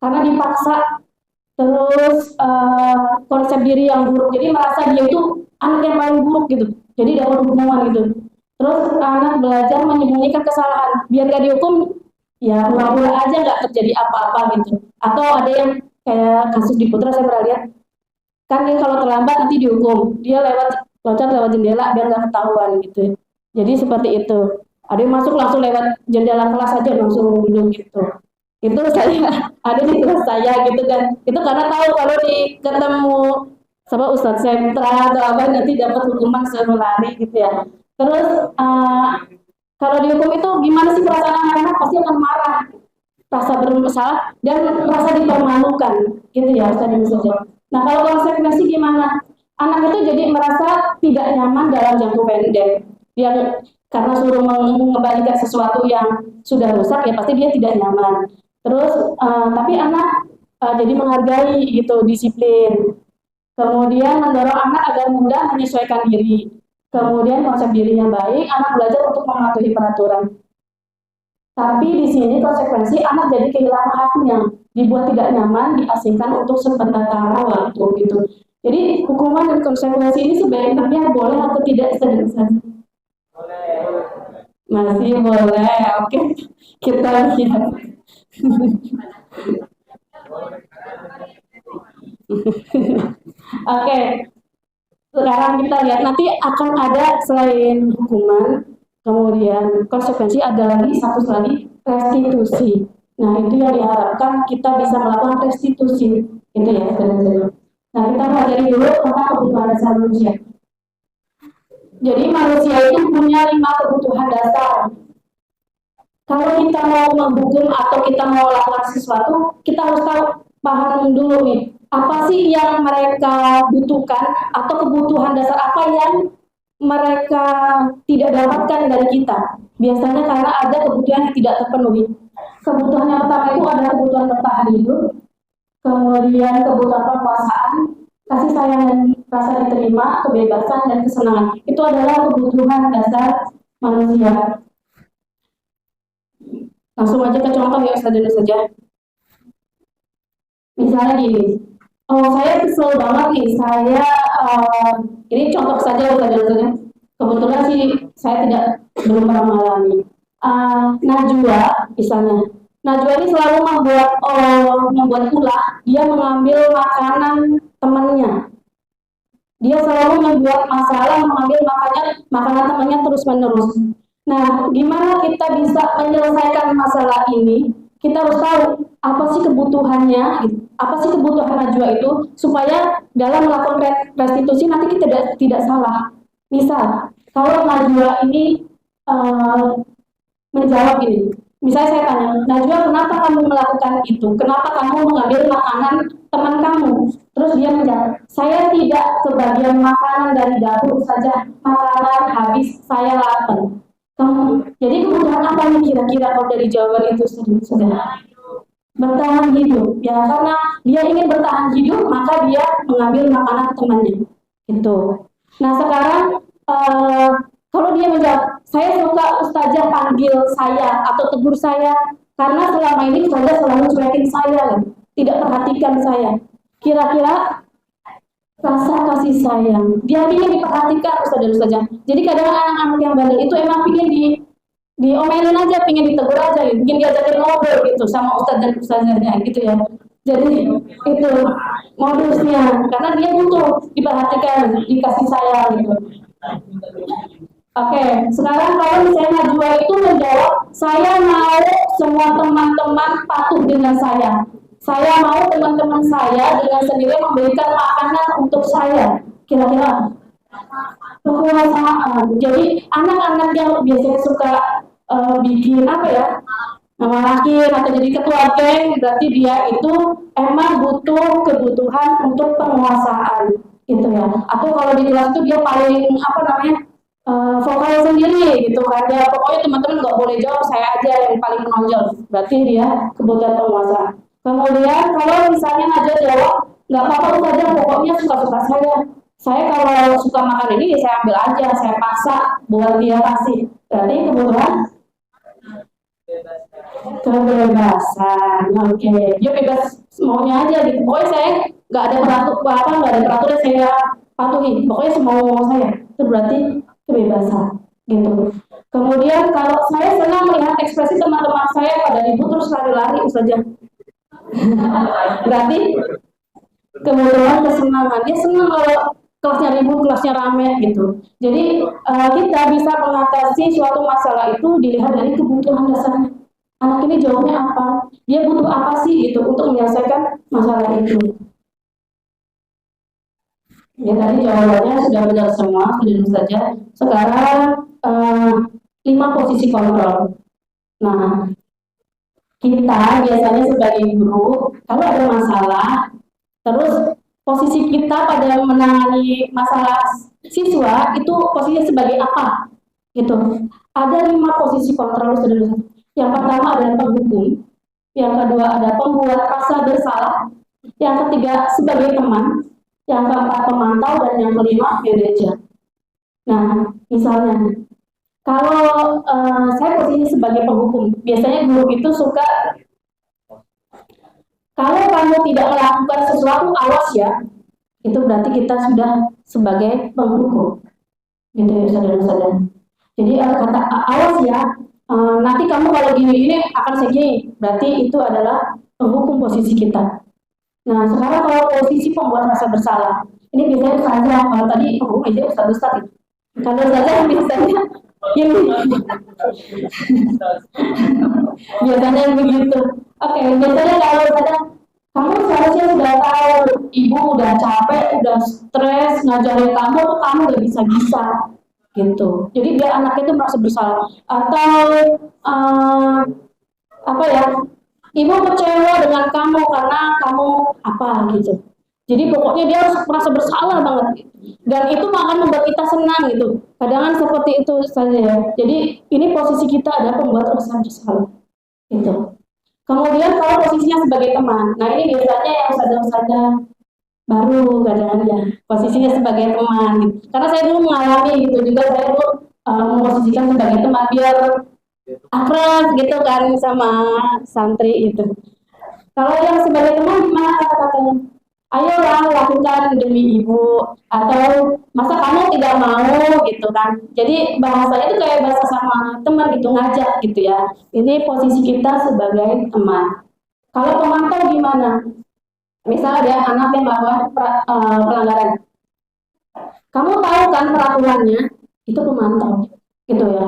karena dipaksa. Terus konsep diri yang buruk, jadi merasa dia itu anak yang paling buruk gitu, jadi dapat hukuman gitu. Terus anak belajar menyembunyikan kesalahan biar gak dihukum, ya pura-pura aja nggak terjadi apa-apa gitu. Atau ada yang kayak kasus di Putra, saya pernah lihat kan, dia kalau terlambat nanti dihukum, dia loncat lewat jendela biar nggak ketahuan gitu. Jadi seperti itu, ada yang masuk langsung lewat jendela kelas aja langsung duduk gitu. Itu saya ada di kelas saya gitu kan, itu karena tahu kalau ketemu sama Ustadz Sentra atau apa nanti dapat hukuman suruh lari gitu ya. Terus kalau dihukum itu gimana sih perasaan anak-anak, pasti akan marah, rasa bersalah dan merasa dipermalukan gitu ya Ustadz saja. Nah kalau konsekuensi gimana? Anak itu jadi merasa tidak nyaman dalam jangka pendek. Dia karena suruh mengembalikan sesuatu yang sudah rusak ya pasti dia tidak nyaman. Terus tapi anak jadi menghargai gitu disiplin. Kemudian mendorong anak agar mudah menyesuaikan diri. Kemudian konsep dirinya baik, anak belajar untuk mematuhi peraturan. Tapi di sini konsekuensi anak jadi kehilangan haknya, dibuat tidak nyaman, diasingkan untuk sementara waktu gitu. Jadi hukuman dan konsekuensi ini sebenarnya boleh atau tidak sedang. Masih boleh, oke. Kita lihat. Oke, sekarang kita lihat nanti akan ada selain hukuman, kemudian konsekuensi ada lagi satu lagi restitusi. Nah itu yang diharapkan kita bisa melakukan restitusi, itu ya teman-teman. Nah kita pelajari dulu tentang kebutuhan dasar manusia. Jadi manusia itu punya 5 kebutuhan dasar. Kalau kita mau menghukum atau kita mau lakukan sesuatu, kita harus paham dulu nih, apa sih yang mereka butuhkan atau kebutuhan dasar apa yang mereka tidak dapatkan dari kita. Biasanya karena ada kebutuhan yang tidak terpenuhi. Kebutuhan yang pertama itu adalah kebutuhan bertahan hidup, kemudian kebutuhan penguasaan, kasih sayang dan rasa diterima, kebebasan dan kesenangan. Itu adalah kebutuhan dasar manusia. Langsung aja ke contoh ya Ustaz saja. Misalnya gini, saya kesel banget nih, ini contoh saja Ustaz saja. Kebetulan sih saya belum pernah mengalami. Najwa misalnya, Najwa ini selalu membuat ulah, dia mengambil makanan temannya. Dia selalu membuat masalah, mengambil makanan temannya terus-menerus. Nah, gimana kita bisa menyelesaikan masalah ini? Kita harus tahu apa sih kebutuhannya, apa sih kebutuhan Najwa itu, supaya dalam melakukan restitusi nanti kita tidak salah. Misal, kalau Najwa ini menjawab ini, misalnya saya tanya, Najwa kenapa kamu melakukan itu? Kenapa kamu mengambil makanan teman kamu? Terus dia menjawab, saya tidak kebagian makanan dari dapur saja, makanan habis, saya lapar. Jadi kebutuhan apa nih kira-kira kalau dari jawaban itu sudah bertahan hidup ya, karena dia ingin bertahan hidup maka dia mengambil makanan temannya itu. Nah sekarang kalau dia menjawab, saya suka ustazah panggil saya atau tegur saya karena selama ini ustazah selalu cuekin saya, tidak perhatikan saya. Kira-kira rasa kasih sayang, dia ingin diperhatikan ustazah. Jadi kadang anak-anak yang bandel itu emang ingin diomelin aja, ingin ditegur aja, ingin diajakin ngobrol gitu sama ustaz dan ustazahnya gitu ya. Jadi itu modusnya, karena dia butuh diperhatikan, dikasih sayang gitu. Oke, sekarang kalau misalnya Najwa itu menjawab, saya mau semua teman-teman patuh dengan saya. Saya mau teman-teman saya dengan sendiri memberikan makanan untuk saya. Kira-kira kekuasaan. Jadi anak-anak yang biasanya suka bikin apa ya, ngalahin atau jadi ketua geng, berarti dia itu emang butuh kebutuhan untuk penguasaan. gitu ya. Atau kalau di kelas itu dia paling apa namanya vokal sendiri gitu kan, ya pokoknya teman-teman nggak boleh jawab, saya aja yang paling menonjol, berarti dia kebutuhan penguasa. Kemudian kalau misalnya ngajak jawab, nggak apa-apa saja, pokoknya suka-suka saya kalau suka makan ini saya ambil aja, saya paksa buat dia kasih, berarti kebutuhan kebebasan. Oke, dia bebas maunya aja gitu, pokoknya saya nggak ada peraturan saya patuhi, pokoknya semau saya, itu berarti kebebasan gitu. Kemudian kalau saya senang melihat ekspresi teman-teman saya pada ribut terus lari-lari saja, berarti kemudian kesenangan, dia senang kalau kelasnya ribut, kelasnya rame gitu. Jadi kita bisa mengatasi suatu masalah itu dilihat dari kebutuhan dasarnya. Anak ini jawabnya apa? Dia butuh apa sih gitu untuk menyelesaikan masalah itu? Ya tadi jawabannya sudah benar semua, tentu saja. Sekarang 5 posisi kontrol. Nah, kita biasanya sebagai guru, kalau ada masalah, terus posisi kita pada menangani masalah siswa itu posisinya sebagai apa? Gitu. Ada 5 posisi kontrol, saudara. Yang pertama adalah penghukum, yang kedua ada pembuat rasa bersalah, yang ketiga sebagai teman, yang keempat pemantau, dan yang kelima manajer. Nah, misalnya kalau saya posisi sebagai penghukum, biasanya guru itu suka kalau kamu tidak melakukan sesuatu, awas ya. Itu berarti kita sudah sebagai penghukum, gitu ya saudara-saudara. Jadi kata awas ya, nanti kamu kalau gini akan segini, berarti itu adalah penghukum posisi kita. Nah, sekarang kalau posisi pembuat rasa bersalah, ini biasanya saja, kalau tadi penghukum aja ustaz-ustaz. Kalau saja biasanya ini biasanya begitu. Oke, biasanya kalau saja kamu seharusnya sudah tahu, ibu udah capek, udah stres ngajarin kamu tuh kamu gak bisa gitu. Jadi biar anaknya itu merasa bersalah. Atau apa ya? Ibu kecewa dengan kamu karena kamu apa gitu. Jadi pokoknya dia harus merasa bersalah banget. Dan itu akan membuat kita senang gitu. Kadang-kadang seperti itu saja ya. Jadi ini posisi kita ada pembuat rasa bersalah. Gitu. Kemudian kalau posisinya sebagai teman. Nah ini biasanya yang saja baru kadang-kadang ya. Posisinya sebagai teman gitu. Karena saya dulu mengalami gitu juga, saya dulu memposisikan sebagai teman biar akrab gitu kan sama santri itu. Kalau yang sebagai teman gimana kata-katanya? Ayolah lakukan demi ibu, atau masa kamu tidak mau gitu kan. Jadi bahasanya itu kayak bahasa sama teman gitu, ngajak gitu ya. Ini posisi kita sebagai teman. Kalau pemantau gimana? Misalnya ada anak yang melakukan pelanggaran. Kamu tahu kan peraturannya, itu pemantau gitu ya.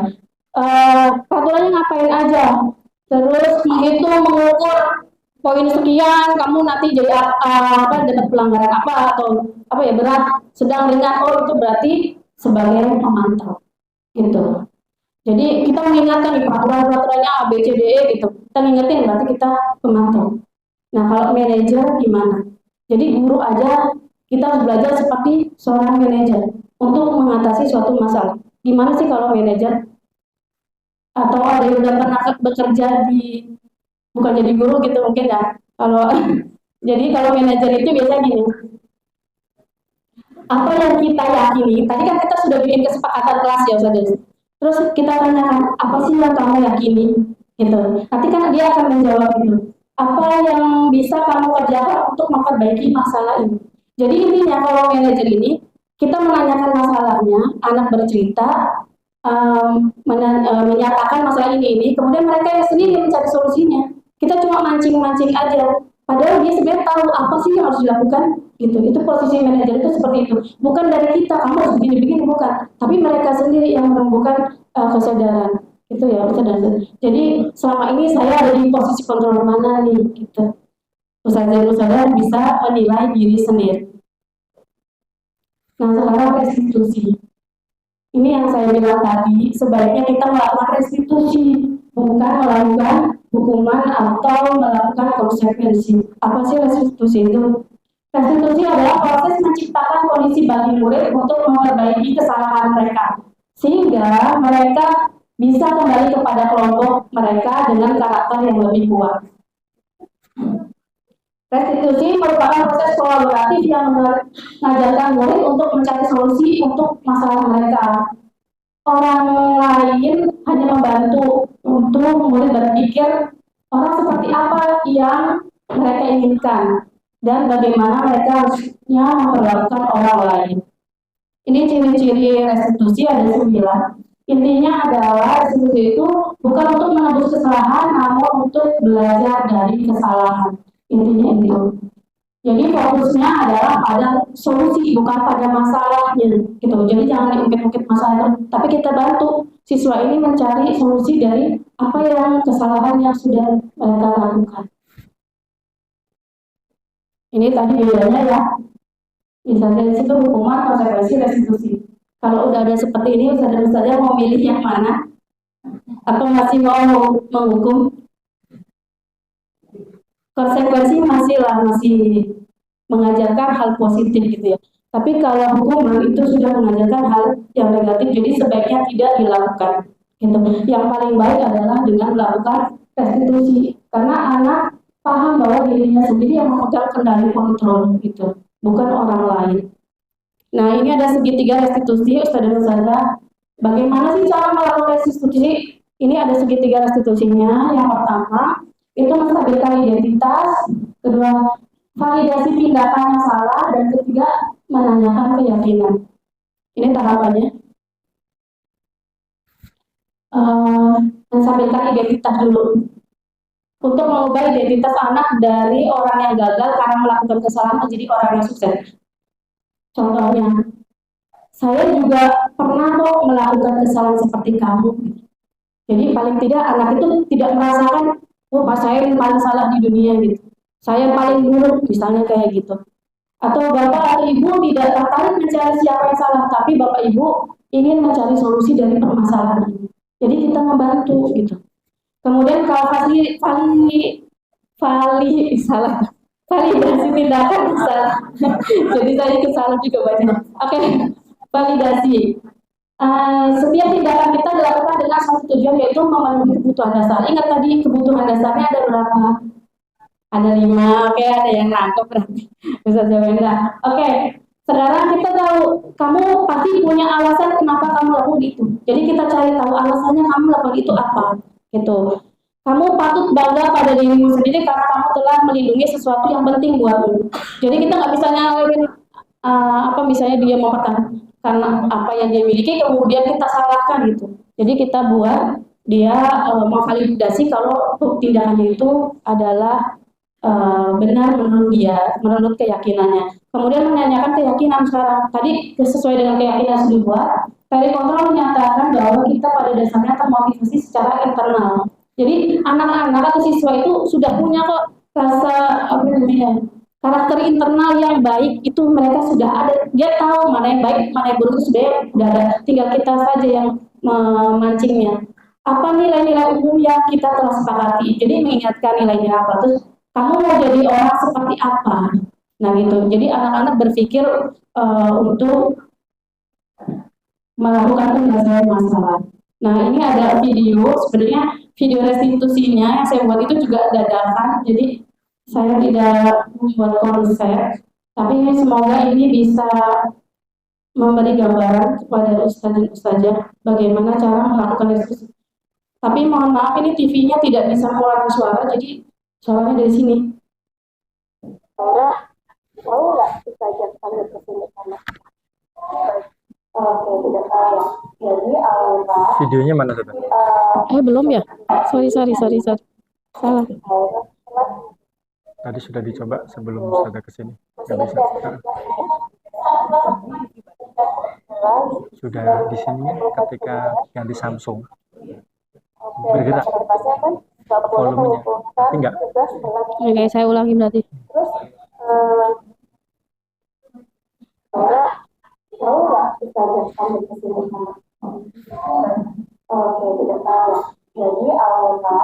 Peraturannya ngapain aja, terus menghitung, mengukur poin sekian, kamu nanti jadi apa dapat pelanggaran apa atau apa ya, berat, sedang, ringan, itu berarti sebagai pemantau gitu. Jadi kita mengingatkan di peraturannya A, B, C, D, E gitu, kita ingetin berarti kita pemantau. Nah kalau manajer gimana? Jadi guru aja kita harus belajar seperti seorang manajer untuk mengatasi suatu masalah. Gimana sih kalau manajer? Atau ada yang udah pernah bekerja di, bukan jadi guru gitu mungkin ya. Kalau jadi kalau manajer itu biasanya gini. Apa yang kita yakini, tadi kan kita sudah bikin kesepakatan kelas ya saudara. Terus kita tanyakan, apa sih yang kamu yakini? Gitu. Nanti kan dia akan menjawab gitu. Apa yang bisa kamu kerjakan untuk memperbaiki masalah ini? Jadi intinya kalau manajer ini, kita menanyakan masalahnya, anak bercerita, menyatakan masalah ini, kemudian mereka yang sendiri mencari solusinya. Kita cuma mancing-mancing aja. Padahal dia sebenarnya tahu apa sih yang harus dilakukan gitu. Itu posisi manajer itu seperti itu. Bukan dari kita, kamu harus begini-begini, bukan. Tapi mereka sendiri yang menumbuhkan kesadaran. Itu ya, kesadaran. Jadi selama ini saya ada di posisi kontrol mana nih gitu. Ustazah bisa menilai diri sendiri. Nah sekarang restitusi. Ini yang saya bilang tadi, sebaiknya kita melakukan restitusi, bukan melakukan hukuman atau melakukan konsekuensi. Apa sih restitusi itu? Restitusi adalah proses menciptakan kondisi bagi murid untuk memperbaiki kesalahan mereka, sehingga mereka bisa kembali kepada kelompok mereka dengan karakter yang lebih kuat. Restitusi merupakan proses kolaboratif yang mengajarkan murid untuk mencari solusi untuk masalah mereka. Orang lain hanya membantu untuk murid berpikir orang seperti apa yang mereka inginkan dan bagaimana mereka harusnya memperlakukan orang lain. Ini ciri-ciri restitusi ada 9. Intinya adalah restitusi itu bukan untuk menebus kesalahan, namun untuk belajar dari kesalahan. Intinya itu. Jadi fokusnya adalah pada solusi, bukan pada masalahnya, gitu. Jadi jangan diungkit-ungkit masalah, tapi kita bantu siswa ini mencari solusi dari apa yang kesalahan yang sudah mereka lakukan. Ini tadi bedanya ya. Misalnya dari situ hukuman, konsekuensi, restitusi. Kalau udah ada seperti ini, ustazah mau milih yang mana? Atau masih mau menghukum? Konsekuensi masih mengajarkan hal positif gitu ya. Tapi kalau hukuman itu sudah mengajarkan hal yang negatif, jadi sebaiknya tidak dilakukan. Gitu. Yang paling baik adalah dengan melakukan restitusi, karena anak paham bahwa dirinya sendiri yang memegang kendali kontrol gitu, bukan orang lain. Nah, ini ada segitiga restitusi, Ustazah. Bagaimana sih cara melakukan restitusi? Ini ada segitiga restitusinya. Yang pertama, itu menstabilkan identitas, kedua validasi tindakan yang salah, dan ketiga menanyakan keyakinan. Ini tahapannya. Menstabilkan identitas dulu. Untuk mengubah identitas anak dari orang yang gagal karena melakukan kesalahan menjadi orang yang sukses. Contohnya, saya juga pernah kok melakukan kesalahan seperti kamu. Jadi paling tidak anak itu tidak merasakan Pak saya yang paling salah di dunia gitu. Saya paling buruk misalnya kayak gitu. Atau bapak atau ibu tidak tertarik mencari siapa yang salah, tapi bapak ibu ingin mencari solusi dari permasalahan ini. Jadi kita membantu gitu. Kemudian kalau validasi tindakan salah. Jadi saya kesalah juga baca. Oke, validasi. Setiap tindakan kita dilakukan dengan satu tujuan, yaitu memenuhi kebutuhan dasar. Ingat tadi kebutuhan dasarnya ada berapa? Ada 5. Oke, ada yang nangkep berarti. Bisa jawabin. Oke, sekarang kita tahu kamu pasti punya alasan kenapa kamu lakukan itu. Jadi kita cari tahu alasannya kamu lakukan itu apa. Gitu. Kamu patut bangga pada dirimu sendiri karena kamu telah melindungi sesuatu yang penting buatmu. Jadi kita nggak bisa nyalain misalnya dia mau pertahankan karena apa yang dia miliki, kemudian kita salahkan gitu. Jadi kita buat dia memvalidasi kalau tindakannya itu adalah benar menurut dia, menurut keyakinannya. Kemudian menanyakan keyakinan sekarang. Tadi sesuai dengan keyakinan sudah buat. Teori kontrol menyatakan bahwa kita pada dasarnya termotivasi secara internal. Jadi anak-anak atau siswa itu sudah punya kok rasa karakter internal yang baik, itu mereka sudah ada. Dia tahu mana yang baik, mana yang buruk, sudah ada. Tinggal kita saja yang memancingnya. Apa nilai-nilai umum yang kita telah sepakati? Jadi mengingatkan nilainya apa? Terus kamu mau jadi orang seperti apa? Nah gitu. Jadi anak-anak berpikir untuk melakukan penyelesaian masalah. Nah ini ada video, sebenarnya video restitusinya yang saya buat itu juga dadakan. Jadi saya tidak membuat konsep, tapi semoga ini bisa memberi gambaran kepada ustaz dan ustazah bagaimana cara melakukan restitusi. Tapi mohon maaf, ini TV-nya tidak bisa mengeluarkan suara, jadi suaranya dari sini. Saya tahu nggak ustazah sambil kesini sana? Oke, tidak tahu. Jadi Aura. Videonya mana sudah? Belum ya? Sorry. Salah. Tadi sudah dicoba sebelum Ustazah kesini. Nggak bisa. Sudah di sini ketika ganti Samsung. Bergerak volumenya. Tapi enggak. Oke, saya ulangi berarti. Terus tahu nggak ustazah sampai kesini sama? Oke, tidak tahu. Jadi Aura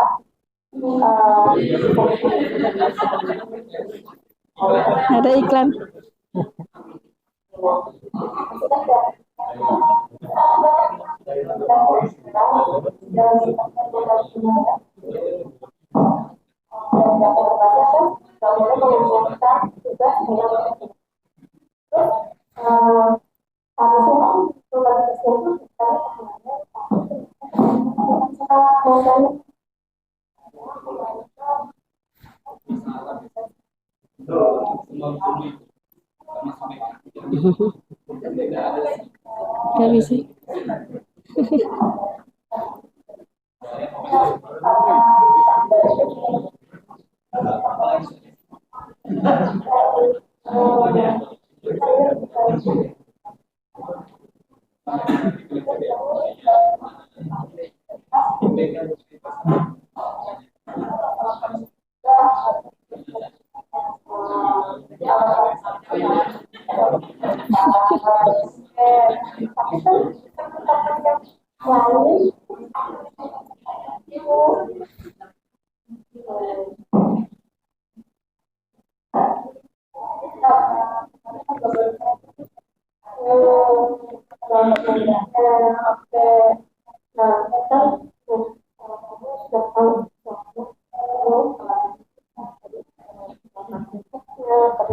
Ada iklan. Gak bisa.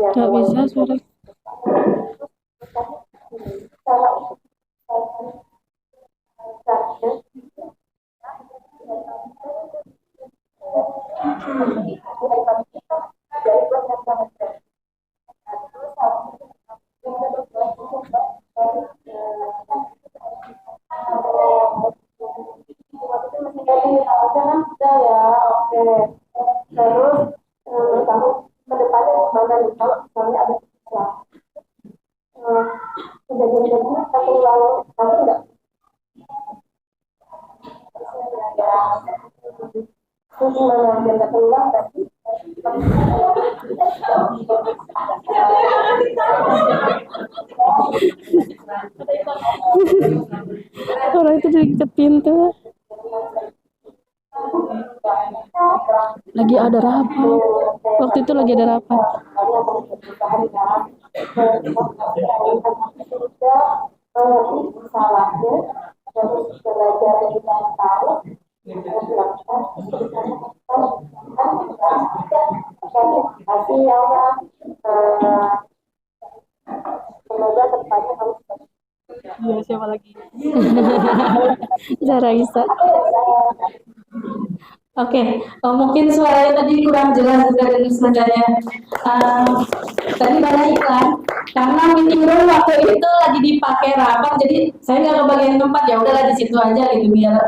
Gak bisa suara. Orang itu deket pintu. Lagi ada rapat. Waktu itu lagi ada rapat. Iya, siapa lagi? Zara Isa. Oke, mungkin suaranya tadi kurang jelas juga dan sebagainya. Tadi banyak iklan, karena meeting room waktu itu lagi dipakai rapat, jadi saya nggak kebagian tempat, ya udahlah di situ aja gitu biar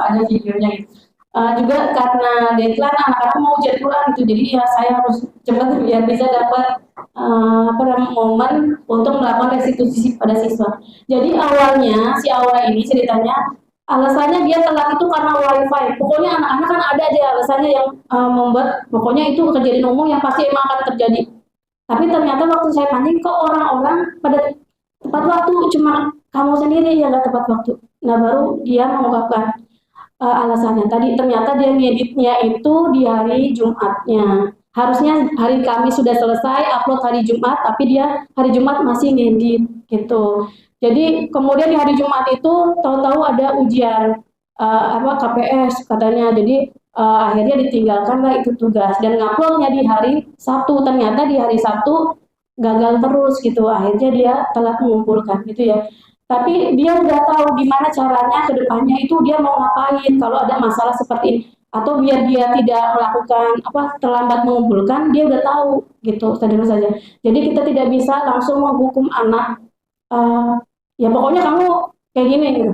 ada videonya gitu. Juga karena deadline anak-anak mau ujian Quran gitu, jadi ya saya harus cepat biar bisa dapat momen untuk melakukan restitusi pada siswa. Jadi awalnya si Aura ini ceritanya alasannya dia telat itu karena wifi. Pokoknya anak-anak kan ada aja alasannya yang membuat pokoknya itu kejadian umum yang pasti emang akan terjadi. Tapi ternyata waktu saya panik kok orang-orang pada tepat waktu, cuma kamu sendiri yang nggak tepat waktu. Nah baru dia mengungkapkan alasannya. Tadi ternyata dia ngeditnya itu di hari Jumatnya. Harusnya hari Kamis sudah selesai upload hari Jumat, tapi dia hari Jumat masih ngedit gitu. Jadi kemudian di hari Jumat itu tahu-tahu ada ujian KPS katanya. Jadi akhirnya ditinggalkanlah itu tugas dan nguploadnya di hari Sabtu. Ternyata di hari Sabtu gagal terus gitu. Akhirnya dia telat mengumpulkan gitu ya. Tapi dia udah tahu gimana caranya ke depannya itu dia mau ngapain kalau ada masalah seperti ini. Atau biar dia tidak melakukan terlambat mengumpulkan, dia udah tahu gitu sederhana saja. Jadi kita tidak bisa langsung menghukum anak. Ya pokoknya kamu kayak gini gitu.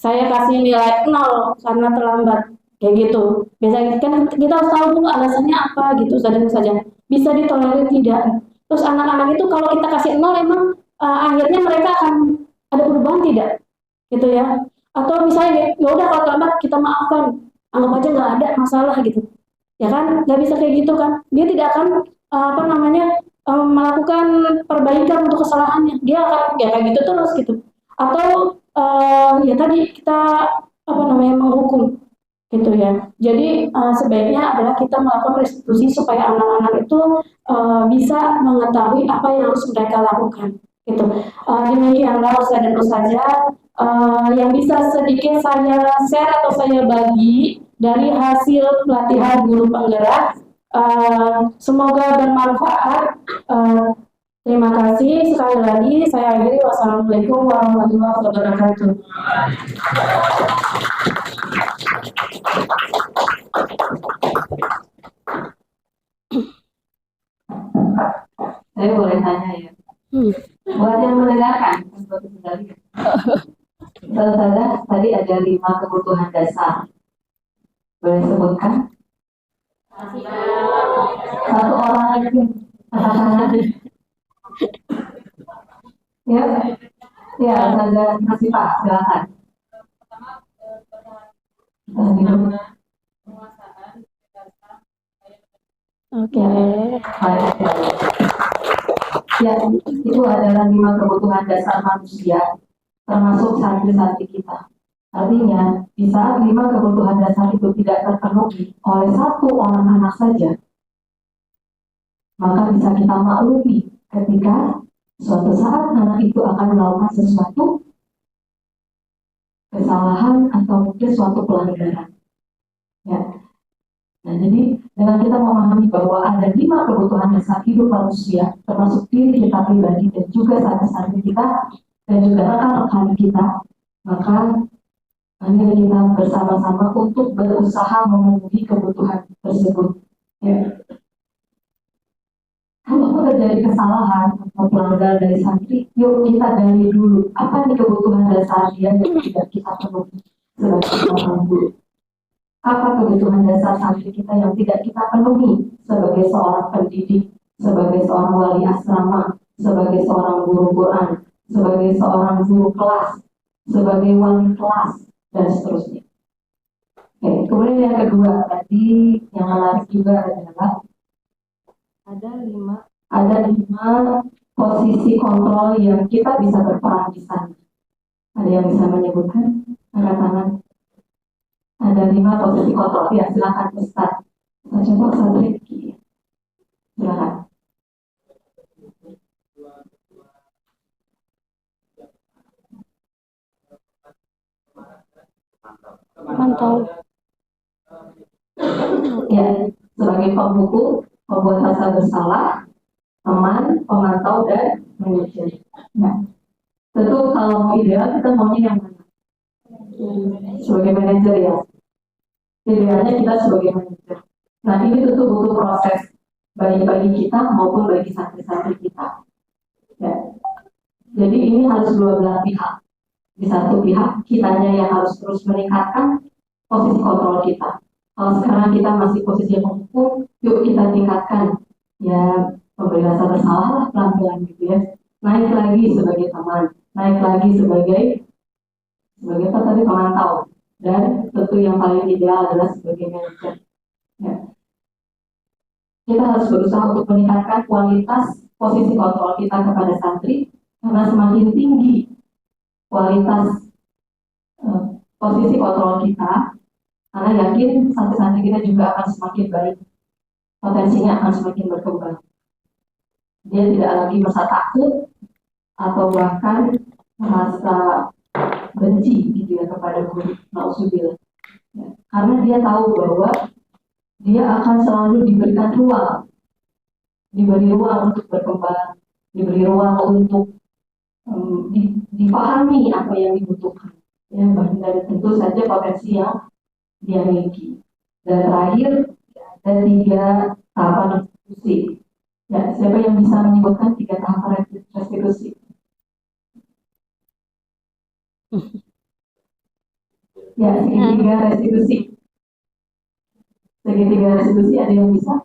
Saya kasih nilai 0 karena terlambat kayak gitu. Biasanya kan kita harus tahu dulu alasannya apa gitu sederhana saja. Bisa ditolerir tidak. Terus anak-anak itu kalau kita kasih 0 emang akhirnya mereka akan ada perubahan tidak gitu ya. Atau misalnya ya udah kalau terlambat kita maafkan, anggap aja nggak ada masalah gitu ya kan, nggak bisa kayak gitu kan. Dia tidak akan melakukan perbaikan untuk kesalahannya, dia akan ya kayak gitu terus gitu. Atau ya tadi kita menghukum gitu ya. Jadi sebaiknya adalah kita melakukan restitusi supaya anak-anak itu bisa mengetahui apa yang harus mereka lakukan. Gitu. Demikianlah Ustaz dan Ustazah yang bisa sedikit saya share atau saya bagi dari hasil pelatihan guru penggerak. Semoga bermanfaat. Terima kasih sekali lagi. Saya akhiri. Wassalamualaikum warahmatullahi wabarakatuh. Saya boleh tanya ya. Buat yang mendengarkan, Ustazah, tadi ada 5 kebutuhan dasar. Boleh sebutkan? Satu orang lagi. Ya, ya, Ustazah Nasifah, silakan. Oke. Ya, itu adalah 5 kebutuhan dasar manusia, termasuk santri-santri kita. Artinya, di saat 5 kebutuhan dasar itu tidak terpenuhi oleh satu orang anak saja, maka bisa kita maklumi ketika suatu saat anak itu akan melakukan sesuatu kesalahan atau mungkin suatu pelanggaran. Ya. Nah, jadi dengan kita memahami bahwa ada 5 kebutuhan dasar hidup manusia, termasuk diri kita pribadi dan juga santri-santri kita dan juga rekan-rekan kita, maka mari kita bersama-sama untuk berusaha memenuhi kebutuhan tersebut. Ya. Kalau terjadi kesalahan atau pelanggaran dari santri, yuk kita gali dulu apa nih kebutuhan dasar dia yang tidak kita penuhi sebagai seorang guru. Apa kebutuhan dasar santri kita yang tidak kita penuhi sebagai seorang pendidik, sebagai seorang wali asrama, sebagai seorang guru Quran, sebagai seorang guru kelas, sebagai wali kelas, dan seterusnya. Oke, kemudian yang kedua tadi yang menarik juga adalah ada lima posisi kontrol yang kita bisa berperan di sana. Ada yang bisa menyebutkan? Angkat tangan. Ada 5 posisi kontrol. Ya, silakan Ustaz. Saya coba Ustaz. Silakan. Mantau. Ya, sebagai pembuku, pembuat rasa bersalah, teman, pemantau, dan manajer. Nah, tentu kalau mau ideal kita maunya yang mana? Sebagai manajer ya. Idealnya kita sebagai manajer. Nah, ini tentu butuh proses baik bagi kita maupun bagi santri-santri kita. Ya. Jadi ini harus dua belah pihak. Di satu pihak kitanya yang harus terus meningkatkan posisi kontrol kita. Kalau sekarang kita masih posisi yang menghukum, yuk kita tingkatkan ya memberi rasa bersalah lah pelan-pelan gitu ya. Naik lagi sebagai teman, naik lagi sebagai apa tadi pemantau, dan tentu yang paling ideal adalah sebagai manajer. Ya. Kita harus berusaha untuk meningkatkan kualitas posisi kontrol kita kepada santri, karena semakin tinggi kualitas posisi kontrol kita, karena yakin santri-santri kita juga akan semakin baik, potensinya akan semakin berkembang. Dia tidak lagi merasa takut atau bahkan merasa benci gitu ya kepada guru, nauzubillah. Ya, karena dia tahu bahwa dia akan selalu diberikan ruang, diberi ruang untuk berkembang, diberi ruang untuk dipahami apa yang dibutuhkan. Ya, dan tentu saja potensi yang dia miliki. Dan terakhir ada 3 tahapan restitusi. Ya, siapa yang bisa menyebutkan 3 tahapan restitusi? Ya, segitiga restitusi. Segitiga restitusi ada yang bisa?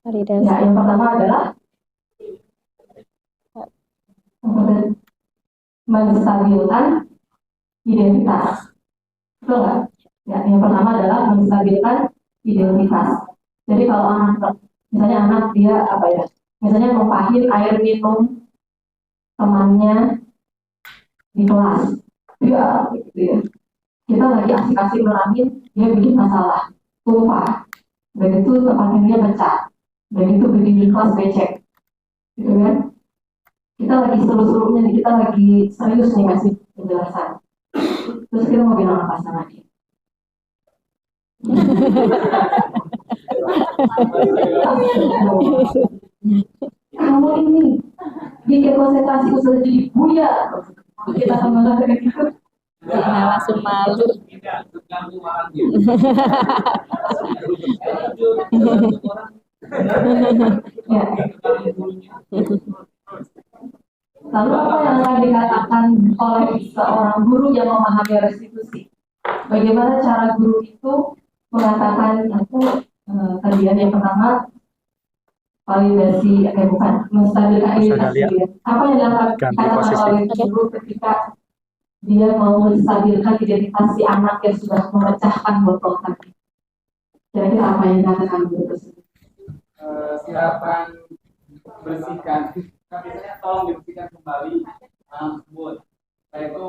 Ya, yang pertama adalah menstabilkan identitas. Betul nggak? Ya, yang pertama adalah menstabilkan identitas. Jadi kalau anak, misalnya anak dia apa ya? Misalnya numpahin air minum temannya di kelas, ya, gitu ya. kita lagi asik-asik nerangin, dia bikin masalah, tumpah, dan itu tempatnya dia pecah, dan itu bikin di kelas becek, gitu kan? Kita lagi seru-serunya nih, kita lagi serius nih kasih penjelasan, terus kita mau bilang apa sama dia? Kamu ini bikin konsentrasi usaha jadi buyar, kita sama kayak gitu. Nah, langsung malu. Ya. Lalu apa yang akan dikatakan oleh seorang guru yang memahami restitusi? Bagaimana cara guru itu mengatakan tadi yang pertama validasi, bukan menstabilkan identitas. Apa yang dikatakan oleh guru ketika dia mau menstabilkan identitas si anak yang sudah memecahkan botol tadi? Kira-kira apa yang dikatakan guru tersebut? Silakan bersihkan. Biasanya tolong dibersihkan kembali tersebut. Yaitu